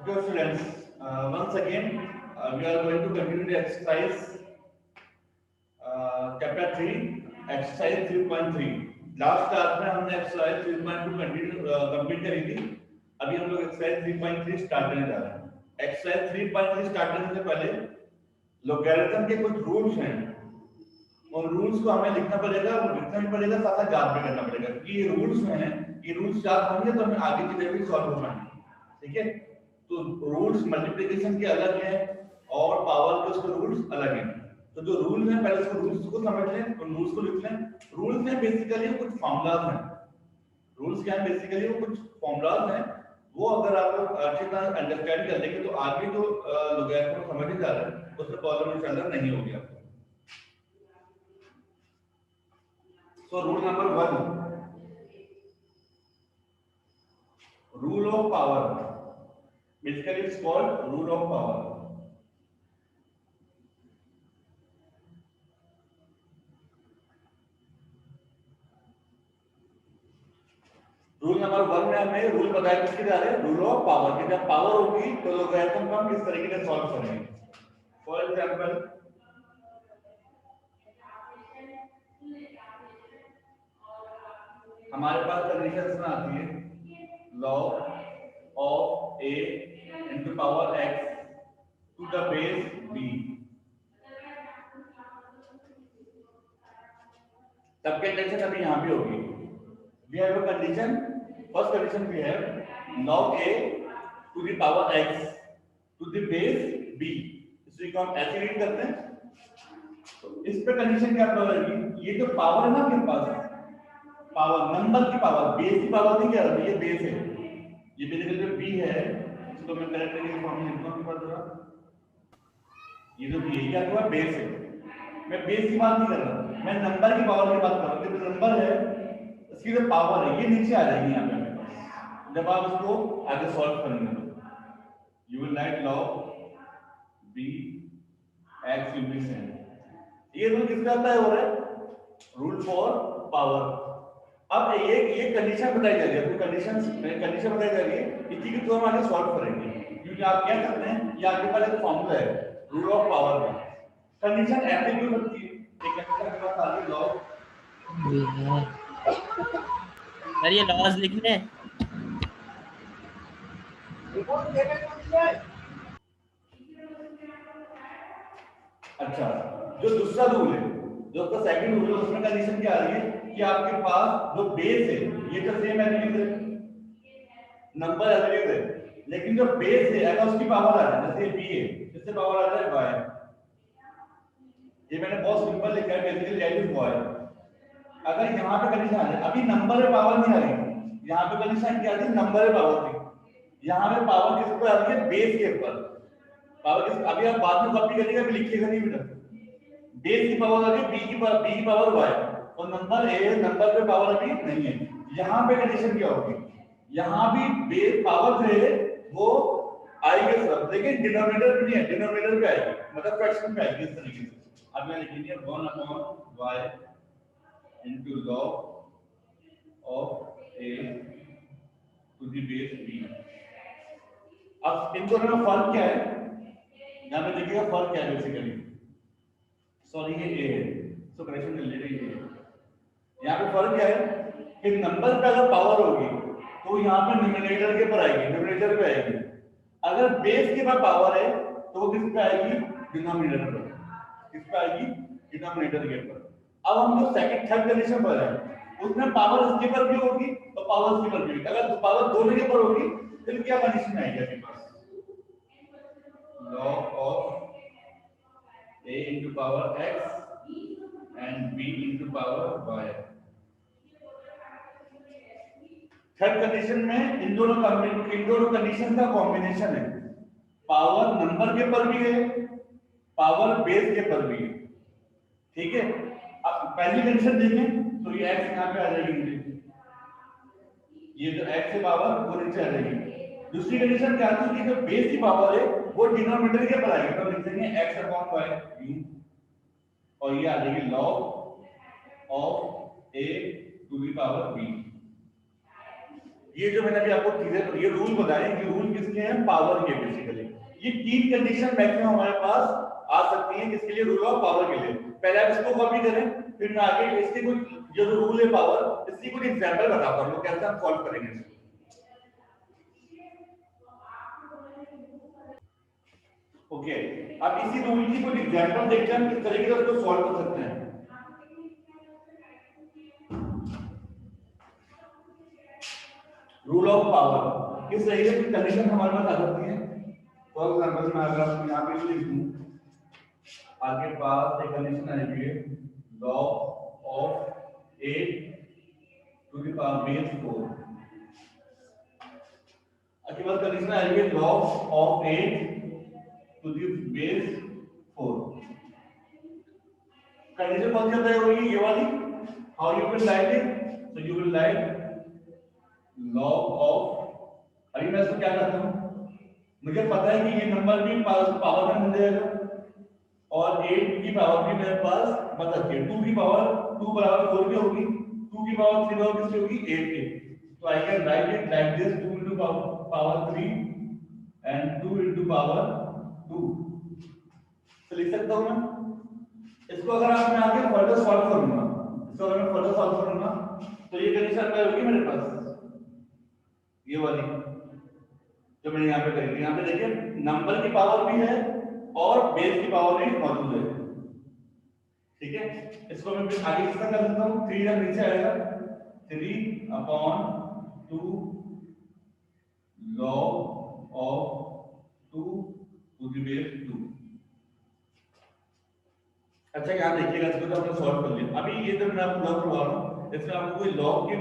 Okay, students, once again, we are going to continue the exercise chapter 3, exercise 3.3. Last class में हमने exercise 3.2 complete करी थी। अभी हम लोग एक्सरसाइज 3.3 स्टार्ट करने जा रहे हैं। एक्सरसाइज 3.3 स्टार्ट करने से पहले लोगैरिथम के कुछ रूल्स हैं, उन रूल्स को हमें लिखना पड़ेगा, वो लिखना भी पड़ेगा, साथ साथ याद भी करना पड़ेगा कि ये रूल्स हैं, ये रूल्स याद होंगे तो हमें आगे चीजें भी सॉल्व हो पाएंगी। ठीक है, तो रूल्स मल्टीप्लिकेशन के अलग हैं और पावर के उसके रूल्स अलग हैं। तो जो रूल है पहले उसको रूल्स को समझ लें, उन रूल्स को लिख लें। रूल्स में बेसिकली कुछ फॉर्मूलाज हैं। रूल्स क्या है? बेसिकली वो कुछ फॉर्मूलाज हैं, वो अगर आप लोग अच्छी तरह अंडरस्टैंड कर लेंगे तो आगे जो लोगैरिथम को समझ जा रहे हैं उसमें प्रॉब्लम इंशाल्लाह नहीं होगी आपको। So rule number 1, rule of power. Basically it's called rule of power. Rule number 1 में हमें रूल बताया किसके जा रहे हैं? रूल ऑफ पावर कि जब पावर होगी तो लोगैरिथम को हम किस तरीके से सॉल्व करेंगे। फॉर एग्जांपल हमारे पास कंडीशंस में आती है log of a into power x to the base b। तब क्या कंडीशन अभी यहां भी होगी। we have a condition, first condition we have log a to the power x to the base b। इसी को हम ऐसे रीड करते हैं। तो इस पे कंडीशन क्या रहेगी? ये जो पावर है ना आपके पास, पावर नंबर की पावर, बेस की पावर नहीं कह रहा, ये बेस है। ये बेसिकली जो b है इसको मैं करेक्ट करके फॉर्म में लिखता हूं जरा। ये जो b है क्या हुआ? बेस है। मैं बेस की बात नहीं कर रहा, मैं नंबर की पावर की बात कर रहा हूं। जो नंबर है इसकी जो पावर है ये नीचे आ जाएगी यहाँ पे मेरे पास जब आप इसको आगे सॉल्व करेंगे। तो you will write log b x will be same। ये रूल किसका अप्लाई हो रहा है? Rule for power. अब ये कंडीशन बताई जा रही है, कंडीशन बताई जा रही है, इसी के थ्रू हम आगे सॉल्व करेंगे। क्योंकि आप क्या करते हैं, ये आपके पास एक फॉर्मूला है रूल ऑफ पावर का। कंडीशन ऐसे क्यों बनती है? एक कंडीशन के पास आगे लॉग सर ये लॉज लिखने अच्छा, जो दूसरा रूल है, जो उसका सेकंड रूल है, उसमें कंडीशन क्या आ रही है कि आपके पास जो बेस है ये तो सेम एलिमेंट है, नंबर एलिमेंट है, लेकिन जो बेस है अगर उसकी पावर आ जाए, जैसे बी है, इससे पावर आ जाए वाई। ये मैंने बहुत सिंपल लिखा है, बेसिकली दैट इज वाई। अगर यहाँ पे कंडीशन आ जाए, अभी नंबर में पावर नहीं आ रही, यहाँ पे कंडीशन क्या थी? नंबर में पावर थी। यहाँ पे पावर किस पर आ रही है? बेस के ऊपर पावर। किस अभी आप बाद में कॉपी करिएगा, अभी लिखिएगा नहीं बेटा। बेस की पावर आ रही है बी की पावर वाई, और नंबर ए, नंबर पे पावर अभी नहीं है। यहाँ पे कंडीशन क्या होगी? यहाँ भी बेस पावर जो है वो आएगी सब, लेकिन डिनोमिनेटर पे नहीं है, डिनोमिनेटर पे आएगी, मतलब फ्रैक्शन पे आएगी इस तरीके से। अब मैं लिखेंगे 1/y into log of a to the base b। अब इन दोनों में फर्क क्या है? यहाँ पे देखिएगा फर्क क्या है बेसिकली। सॉरी ये ए है, सो करेक्शन कर ले रही है। यहाँ पे फर्क क्या है कि नंबर पे अगर पावर होगी तो यहाँ पे न्यूमरेटर के पर आएगी, न्यूमरेटर पे आएगी। अगर बेस के पास पावर है तो वो किस पे आएगी? डिनोमिनेटर पर। किस पे आएगी? डिनोमिनेटर के पर। अब हम जो सेकंड थर्ड कंडीशन पर है उसमें पावर इसके पर भी होगी और पावर इसके पर भी होगी। अगर पावर दोनों के पर होगी फिर क्या कंडीशन आएगी आपके पास? log of a into power x and b into power y। Third condition में इन दोनों कंडीशन का कॉम्बिनेशन है। पावर नंबर के पर भी है, पावर बेस के पर भी है। ठीक है, अब पहली कंडीशन देखें तो ये x यहाँ पे आ जाएगी नीचे, ये जो x है पावर वो नीचे आ जाएगी। दूसरी कंडीशन क्या थी कि जो बेस की पावर है वो डिनोमिनेटर के पर आएगी, तो लिख देंगे x/y और ये आ जाएगी log of a to the power b। ये जो मैंने अभी आपको चीजें ये रूल बताए, ये रूल किसके हैं? पावर के बेसिकली। ये तीन कंडीशन मैक्सिमम हमारे पास आ सकती हैं किसके लिए? रूल ऑफ पावर के लिए। पहले आप इसको कॉपी करें, फिर मैं आगे इसके कुछ जो रूल है पावर, इसकी कुछ एग्जांपल बताता हूं कैसे हम सॉल्व करेंगे इसको। ओके, अब इसी रूल की कुछ एग्जांपल देखते हैं हम किस तरीके से उसको सॉल्व कर सकते हैं। रूल ऑफ पावर किस तरीके की कंडीशन हमारे पास आ सकती है? फॉर एग्जांपल मैं अगर आपको यहां पे लिख दूं, आपके पास एक कंडीशन आएगी log of 8 to the power base 4। आपके पास कंडीशन आएगी log of 8 to the base 4। Condition कौन सी होता है? ये वाली। How you will write it? So you will write log of, अभी मैं इसको क्या करता हूं, मुझे पता है कि ये नंबर भी पावर में मिल जाएगा और 8 की पावर भी मेरे पास बता सकती है। 2 की पावर 2 बराबर 4 की होगी, 2 की पावर 3 बराबर किसकी होगी? 8 की। तो I can write it like this, 2 into power 3 and 2 into power 2। तो लिख सकता हूं मैं इसको। अगर आप मैं आगे फर्दर सॉल्व करूंगा, इसको अगर मैं फर्दर सॉल्व करूंगा तो ये कंडीशन क्या होगी मेरे पास? ये वाली जो मैंने यहाँ पे करी थी। यहाँ पे देखिए नंबर की पावर भी है और बेस की पावर भी मौजूद है। ठीक है, इसको मैं फिर आगे किस तरह कर सकता हूँ? 3 जब नीचे आएगा 3/2 log of 2 to the base 2। अच्छा यहाँ देखिएगा, इसको तो हमने सॉल्व कर लिया। अभी ये जो मैं आपको लॉग करवा रहा हूँ इसमें आपको कोई लॉग के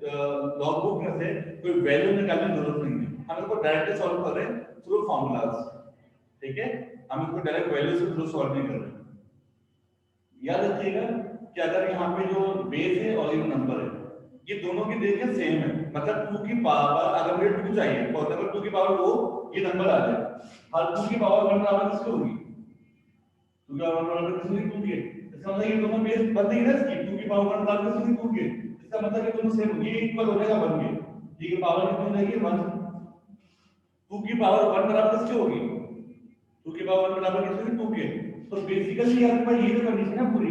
लॉग बुक में से कोई वैल्यू निकालने की जरूरत नहीं है। हम इसको डायरेक्टली सॉल्व कर रहे हैं थ्रू फॉर्मूलाज। ठीक है, हम इसको डायरेक्ट वैल्यू से थ्रू सॉल्व नहीं कर रहे हैं। याद रखिएगा कि अगर यहाँ पे जो बेस है और ये नंबर है, ये दोनों की देखिए सेम है, मतलब 2 की पावर अगर मुझे 2 चाहिए तो अगर 2 की पावर 2 ये नंबर आ जाए, हर 2 की पावर 1 बराबर किसकी होगी? 2 की पावर 1 बराबर किसकी होगी? 2 के। इसका मतलब ये दोनों बेस बन गई ना इसकी, 2 की पावर 1 बराबर किसकी? 2 के। इसका मतलब ये दोनों सेम, ये इक्वल हो जाएगा 1 के। ये की पावर कितनी हो जाएगी? 1। 2 की पावर 1 बराबर किसकी होगी? 2 की पावर 1 बराबर किसकी होगी? 2 के। तो बेसिकली आपके पास ये जो कंडीशन है पूरी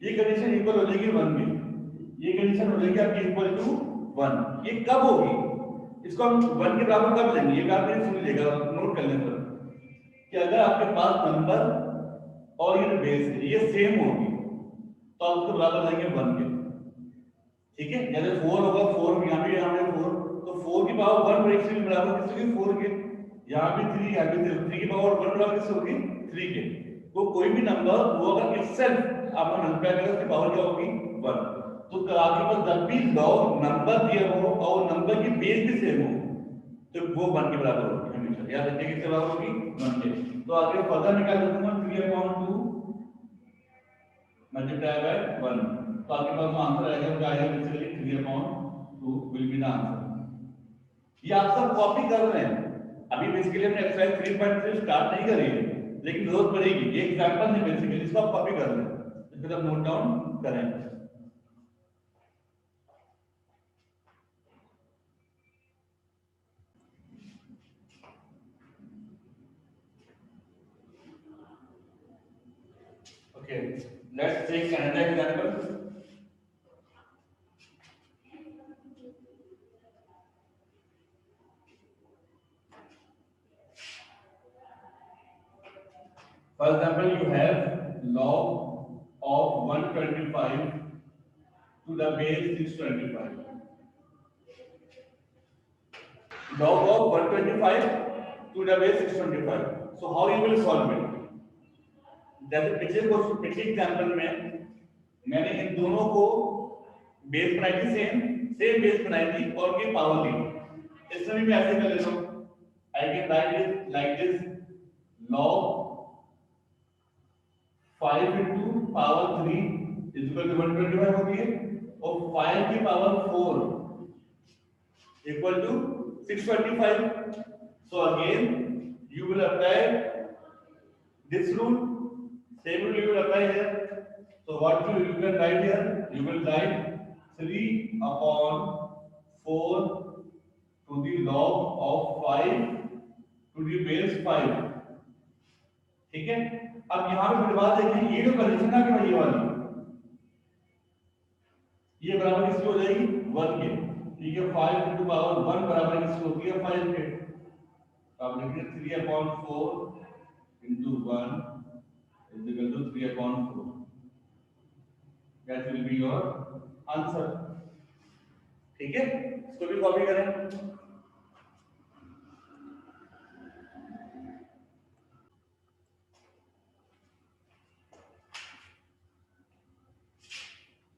ये कंडीशन इक्वल हो जाएगी 1 में, ये कंडीशन हो जाएगी आपकी इक्वल टू 1। ये कब होगी? इसको हम 1 के बराबर कब लेंगे? ये बात नहीं सुन लीजिएगा, नोट कर लेना कि अगर आपके पास नंबर और ये बेस है ये सेम होगी तो आप उसके बराबर लेंगे 1 के। ठीक है, जैसे 4 होगा 4, यहाँ भी 4, तो 4 की पावर 1 ब्रेक से बराबर किसकी होगी? 4 के। यहाँ भी 3, यहाँ भी 3 की पावर 1 बराबर किसकी होगी? 3 के। तो कोई भी नंबर वो अगर इटसेल्फ आप मल्टीप्लाई करें उसकी पावर क्या होगी? 1। तो आपके पास जब भी लॉग नंबर दिया हो और नंबर की बेस भी सेम हो तो वो 1 के बराबर होगी हमेशा। याद रखिए किसके बराबर होगी? 1 के। तो आगे फर्दर निकाल दूंगा 3/2 मल्टीप्लाई बाय 1। तो आपके पास आंसर आएगा, वो आएगा basically 3/2 will be the answer. ये आप सब कॉपी कर रहे हैं, अभी बेसिकली हमने एक्सरसाइज 3.3 स्टार्ट नहीं करी है, लेकिन जरूरत पड़ेगी। ये एग्जांपल नहीं, बेसिकली इसको आप कॉपी कर लें, इसको आप नोट डाउन करें। Okay, let's take another example. For example, you have log of 125 to the base 625. Log of 125 to the base 625. So how you will solve it? जैसे पिछले एग्जांपल में मैंने इन दोनों को बेस बनाई थी, सेम बेस बनाई थी और उनकी पावर ली। इसमें भी मैं ऐसे कर लेता हूँ, I can write it like this, log 5 into power 3 is equal to 125 होती है और 5 की power 4 equal to 625. So again you will apply this rule, same rule you will apply here. So what you can write here? You will write 3/4 to the log of 5 to the base 5। ठीक है, अब यहां पे फिर बात देखें, ये जो कंडीशन है कि ये वाली, ये बराबर किसकी हो जाएगी 1 के। ठीक है, 5 into पावर 1 बराबर किसकी होती है 5 के। अब लिखिए 3/4 into 1 is equal to 3/4। That will be your answer। ठीक है, इसको भी कॉपी करें।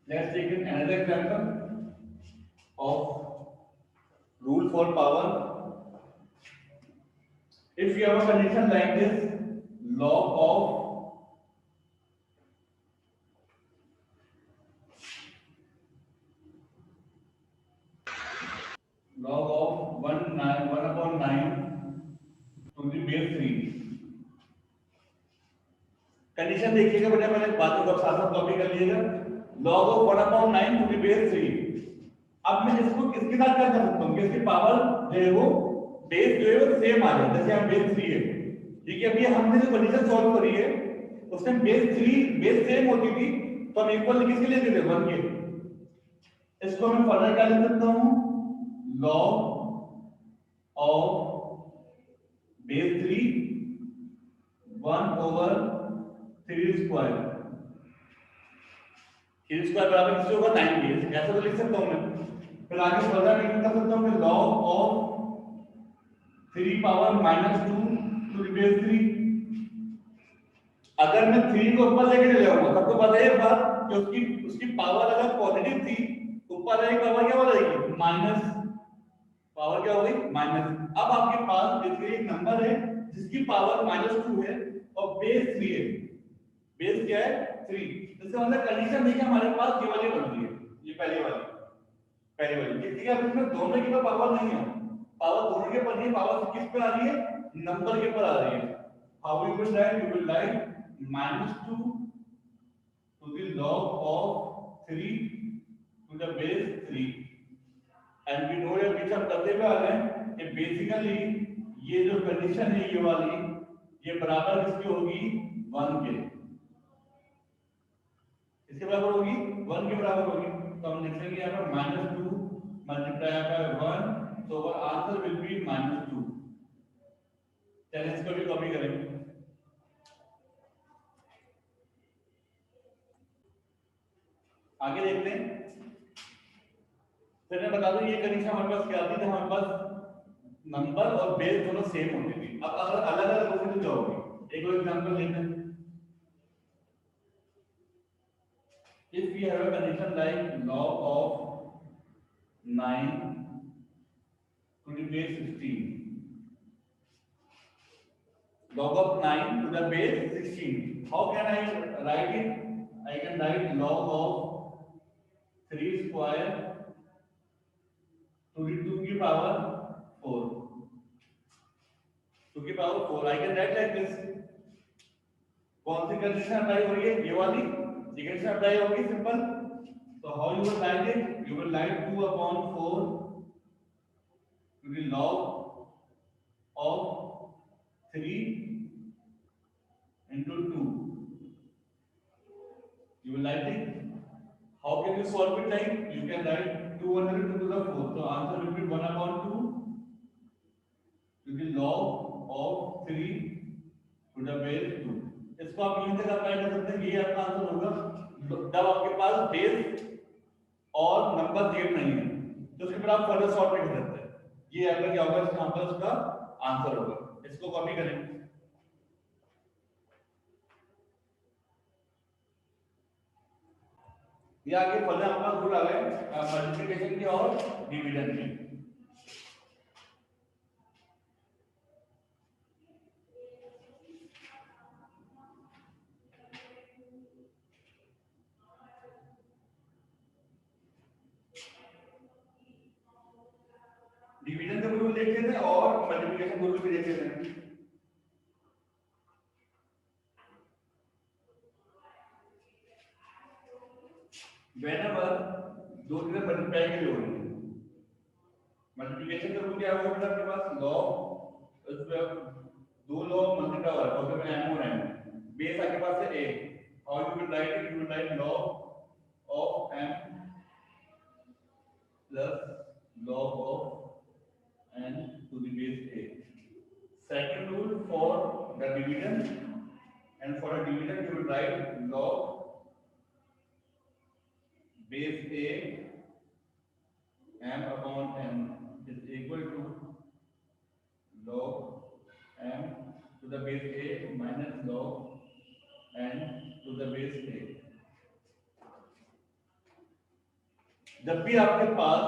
Let's take another example of rule for power। If you have a condition like this, log of log of 1/9 to the base 3। Condition देखिएगा बेटा, पहले बातों को साथ साथ कॉपी कर लीजिएगा। log of 1/9 to the base 3। अब मैं इसको किसके साथ क्या कर सकता हूँ कि इसकी पावर जो है वो बेस जो है वो सेम आ जाए, जैसे हम बेस 3 है। ठीक है, अभी हमने जो कंडीशन सॉल्व करी है उसमें बेस सेम होती थी, तो हम इक्वल किसके लेते थे 1 के। इसको मैं फर्दर क्या लिख सकता हूँ, log of base 3 1/3 square. 3 square बराबर किससे होगा 9 के। ऐसा तो लिख सकता हूँ मैं। फिर आगे फर्दर मैं कर सकता हूँ कि log of 3 - 2 to the base 3। अगर मैं 3 को ऊपर लेके चले जाऊंगा तब तो पता है बात कि उसकी पावर अगर पॉजिटिव थी, ऊपर वाली पावर क्या हो जाएगी माइनस, पावर क्या हो गई माइनस। अब आपके पास बेसिकली एक नंबर है जिसकी पावर -2 है और बेस 3 है। बेस क्या है 3। इसका मतलब कंडीशन देखिए हमारे पास ये वाली बन रही है, ये पहली वाली ठीक है। अब इसमें दोनों की पावर नहीं है, पावर दोनों के पर नहीं, पावर किस पे आ रही है नंबर के पर आ रही है। How you will write, you will write -2 to the log of 3 to the base 3। And we know यार, हम करते हुए आ रहे हैं कि बेसिकली ये जो कंडीशन है ये वाली, ये बराबर किसकी होगी 1 के। इसके बराबर होगी 1 के बराबर होगी, तो हम लिखेंगे यहाँ पर -2 मल्टीप्लाई बाय 1, तो आवर आंसर विल बी -2। चलिए इसको भी कॉपी करेंगे। आगे देखते हैं। फिर मैं बता दूं ये कंडीशन हमारे पास क्या आती थी, हमारे पास नंबर और बेस दोनों सेम होती थी। अब अगर अलग अलग होती तो क्या होगी, एक और एग्जांपल लेते हैं। If we have a condition like log of 9 to the base 16, log of 9 to the base 16, how can I write it? I can write log of 3 square to the 2 की power 4, 2 की power 4। I can write like this। कौन सी condition apply हो रही है, ये वाली। ये condition apply होगी सिंपल, तो how you will write it, you will write 2/4 to the log of 3 into 2। you will write it। how can you solve it? Like you can write 200 to the 4, so answer will be 1/2 to the log of 3 to the base 2। इसको आप यहीं तक apply कर सकते हैं, ये आपका answer होगा जब आपके पास बेस और नंबर सेम नहीं है, तो उसके बाद आप फर्दर सॉल्व कर सकते हैं। ये आपका क्या होगा, यहाँ पर उसका आंसर होगा। इसको कॉपी करें। ये आगे फर्दर आपका रूल आ गए मल्टीप्लिकेशन के और डिवीजन के। डिवीजन के रूल देख लेते हैं और मल्टीप्लिकेशन के रूल भी देख लेते हैं। whenever दो मल्टीप्लाई के लिए हो रही है। मल्टीप्लिकेशन का रूल क्या होगा बेटा आपके पास? लॉग इसमें दो लॉग मल्टीप्लाई हो रहा है तो उसमें m और n बेस आपके पास है a। How you will write it? You will write log of m plus log of n to the base a। Second rule for the division, and for a division you will write log base a m upon n is equal to log m to the base a minus log n to the base a। जब भी आपके पास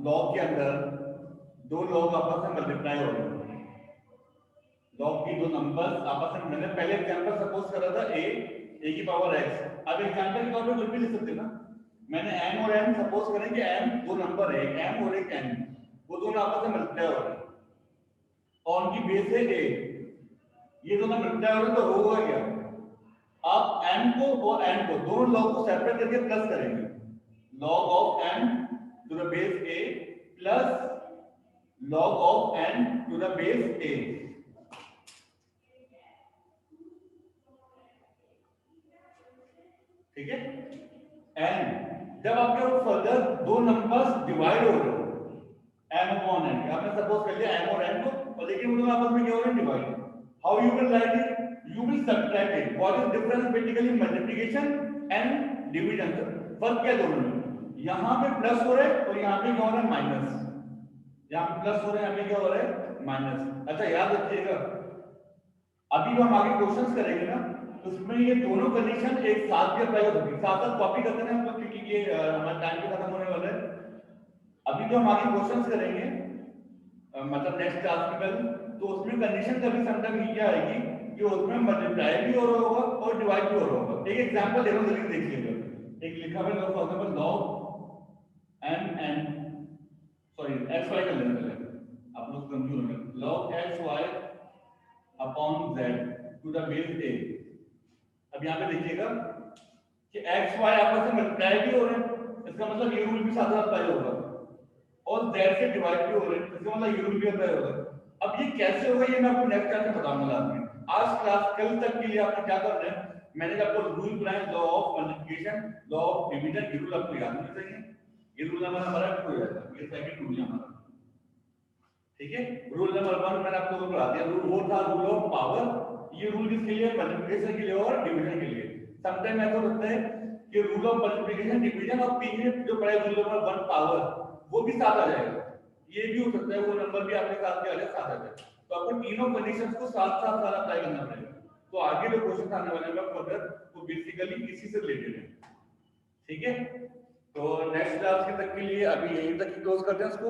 log के अंदर दो log आपस में multiply हो रहे हैं, लॉग की दो नंबर्स आपस में, मैंने पहले एग्जांपल सपोज करा था a की पावर x। अब एग्जांपल के तौर पे कुछ भी लिख सकते ना, मैंने m और n सपोज करें कि m दो नंबर है, एक m और एक n, वो दोनों आपस में मल्टीप्लाई हो रहे हैं और उनकी बेस है a। ये दोनों मल्टीप्लाई हो रहे हैं तो होगा क्या? आप m को और n को दोनों लॉग को सेपरेट करके प्लस करेंगे, log of m to the base a plus log of n to the base a। ठीक है? n जब आपके फर्दर दो नंबर्स डिवाइड हो रहे हो m upon n, आपने सपोज कर लिया m और n को, और लेकिन उनमें आपस में क्या हो रहा है? Divide. How you will write it? You will subtract it. What is difference basically? Multiplication and division. फर्क क्या है दोनों में? यहां पे प्लस हो रहा है और यहां पे क्या हो रहा है? माइनस। यहां पे प्लस हो रहा है, यहां पे क्या हो रहा है? माइनस। अच्छा याद रखिएगा, अभी जो हम आगे क्वेश्चंस करेंगे ना, तो उसमें ये दोनों कंडीशन एक साथ भी अप्लाई हो सकती है। साथ साथ कॉपी करते हैं हम लोग क्योंकि ये हमारा टाइम भी खत्म होने वाला है। अभी जो हम आगे क्वेश्चंस करेंगे मतलब नेक्स्ट क्लास में कल, तो उसमें कंडीशन कभी समटाइम ये क्या आएगी कि उसमें मल्टीप्लाई भी हो रहा होगा और डिवाइड भी हो रहा होगा। एक एग्जांपल दे रहा हूं, जल्दी देखिएगा। एक लिखा हुआ है for example log m n sorry x y का लेना पहले, आप लोग कंफ्यूज हो गए। log x y upon z to the base a। अब यहां पे देखिएगा कि x y आपस में मल्टीप्लाई भी हो रहे हैं, इसका मतलब ये रूल भी साथ साथ अप्लाई होगा, और z से डिवाइड भी हो रहे हैं, इसका मतलब ये रूल भी अप्लाई होगा। अब ये कैसे होगा ये मैं आपको नेक्स्ट क्लास में बताऊंगा लास्ट में। आज क्लास कल तक के लिए आपको क्या करना है, मैंने आपको रूल बनाया, law of multiplication, law of division, ये रूल आपको याद होने चाहिए। ये रूल हमारा हो जाएगा, ये सेकंड रूल है हमारा। ठीक है? रूल नंबर 1 मैंने आपको बता दिया, रूल वो था रूल ऑफ पावर। ये रूल किसके लिए? मल्टीप्लिकेशन के लिए और डिवीजन के लिए। समटाइम ऐसा होता है कि रूल ऑफ मल्टीप्लिकेशन, डिवीजन और पीछे जो पढ़ा रूल नंबर 1 पावर, वो भी साथ आ जाएगा। ये भी हो सकता है वो नंबर भी आपके साथ के साथ आ जाए, तो आपको तीनों कंडीशंस को साथ साथ सारा अप्लाई करना पड़ेगा। तो आगे जो क्वेश्चन आने वाले हैं फर्दर वो बेसिकली इसी से रिलेटेड है। ठीक है? तो नेक्स्ट क्लास के तक के लिए अभी यहीं तक क्लोज करते हैं इसको।